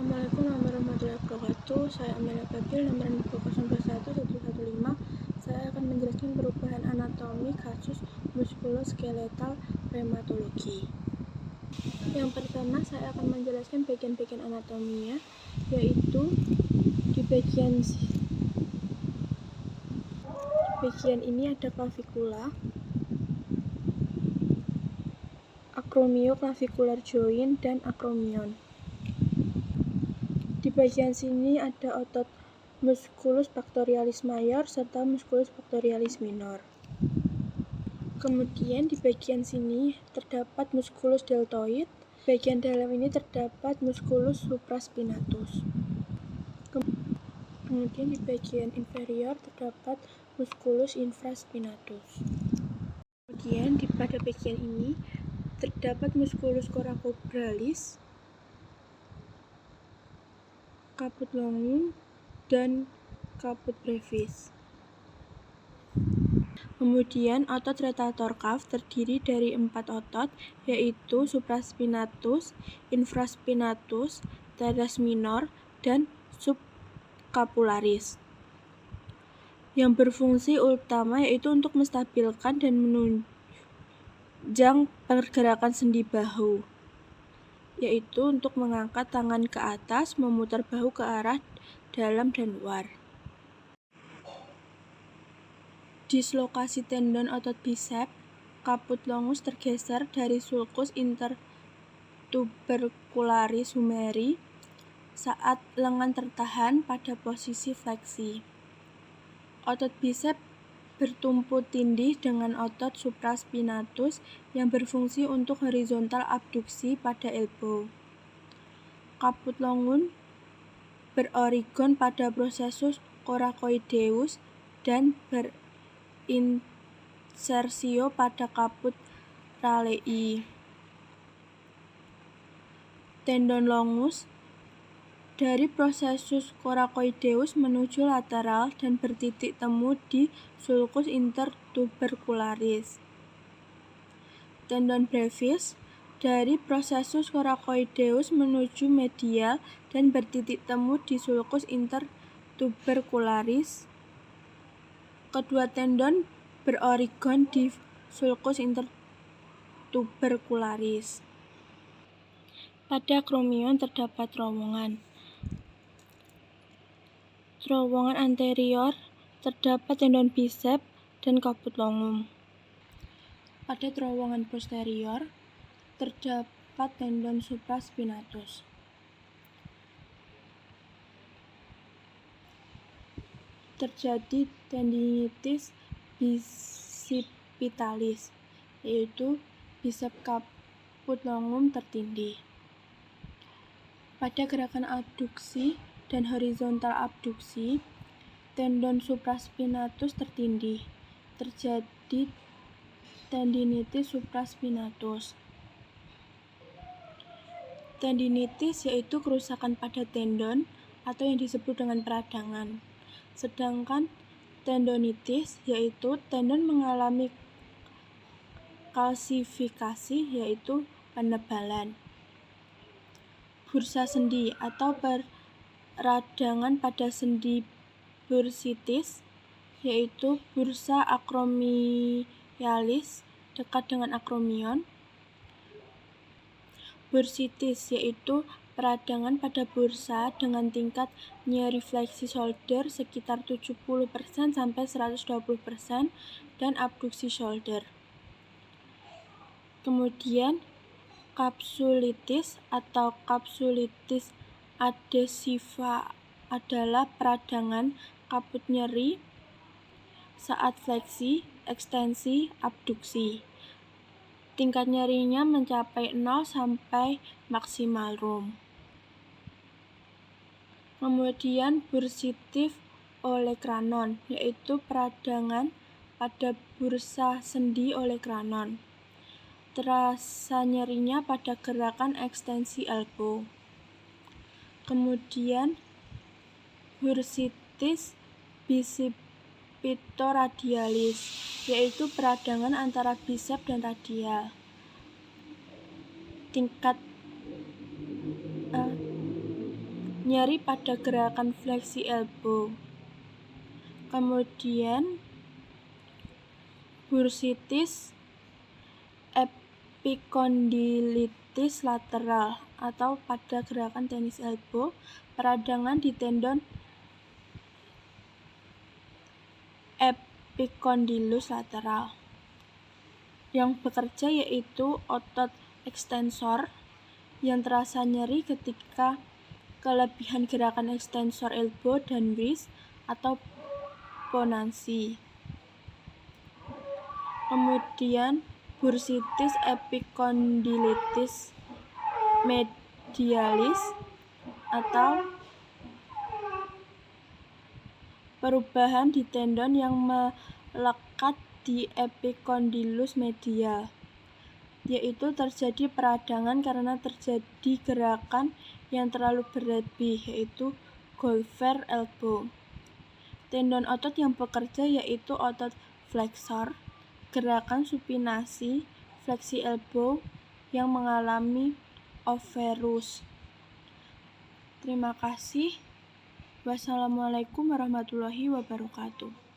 Assalamualaikum warahmatullahi wabarakatuh. Saya Amelia Fadil, nomor 0211115. Saya akan menjelaskan perubahan anatomi kasus muskuloskeletal rheumatologi. Yang pertama, saya akan menjelaskan bagian-bagian anatominya, yaitu di bagian ini ada clavikula, acromioclavicular joint, dan acromion. Di bagian sini ada otot musculus pectoralis major serta musculus pectoralis minor. Kemudian di bagian sini terdapat musculus deltoid. Bagian dalam ini terdapat musculus supraspinatus. Kemudian di bagian inferior terdapat musculus infraspinatus. Kemudian pada bagian ini terdapat musculus coracobralis, caput longum, dan caput brevis. Kemudian otot rotator cuff terdiri dari 4 otot, yaitu supraspinatus, infraspinatus, teres minor, dan subscapularis. Yang berfungsi utama yaitu untuk menstabilkan dan menunjang pergerakan sendi bahu, yaitu untuk mengangkat tangan ke atas, memutar bahu ke arah dalam dan luar. Dislokasi tendon otot bisep, caput longus tergeser dari sulcus intertubercularis humeri saat lengan tertahan pada posisi fleksi. Otot bisep bertumpu tindih dengan otot supraspinatus yang berfungsi untuk horizontal abduksi pada elbow. Caput longum berorigon pada processus coracoideus dan berinsersio pada caput rallei. Tendon longus dari processus coracoideus menuju lateral dan bertitik temu di sulcus intertubercularis. Tendon brevis dari processus coracoideus menuju medial dan bertitik temu di sulcus intertubercularis. Kedua tendon berorigon di sulcus intertubercularis. Pada acromion terdapat terowongan. Terowongan anterior terdapat tendon bisep dan caput longum. Pada terowongan posterior terdapat tendon supraspinatus. Terjadi tendinitis bicipitalis, yaitu bisep caput longum tertindih. Pada gerakan abduksi dan horizontal abduksi, tendon supraspinatus tertindih. Terjadi tendinitis supraspinatus. Tendinitis yaitu kerusakan pada tendon atau yang disebut dengan peradangan. Sedangkan tendonitis yaitu tendon mengalami kalsifikasi yaitu penebalan. Bursa sendi atau peradangan pada sendi bursitis yaitu bursa acromialis dekat dengan acromion. Bursitis yaitu peradangan pada bursa dengan tingkat nyeri-fleksi shoulder sekitar 70% sampai 120% dan abduksi shoulder. Kemudian kapsulitis atau kapsulitis adhesiva adalah peradangan kaput nyeri saat fleksi, ekstensi, abduksi. Tingkat nyerinya mencapai 0 sampai maksimal room. Kemudian bursitif olecranon yaitu peradangan pada bursa sendi olecranon. Terasa nyerinya pada gerakan ekstensi elbow. Kemudian bursitis bicipitoradialis yaitu peradangan antara bisep dan radial. Tingkat nyeri pada gerakan fleksi elbow. Kemudian bursitis epikondilitis lateral atau pada gerakan tenis elbow, peradangan di tendon epikondilus lateral. Yang bekerja yaitu otot ekstensor yang terasa nyeri ketika kelebihan gerakan ekstensor elbow dan wrist atau ponansi. Kemudian bursitis epikondilitis medialis atau perubahan di tendon yang melekat di epikondilus medial, yaitu terjadi peradangan karena terjadi gerakan yang terlalu berlebih, yaitu golfer elbow. Tendon otot yang bekerja yaitu otot flexor, gerakan supinasi, fleksi elbow yang mengalami overuse. Terima kasih. Wassalamualaikum warahmatullahi wabarakatuh.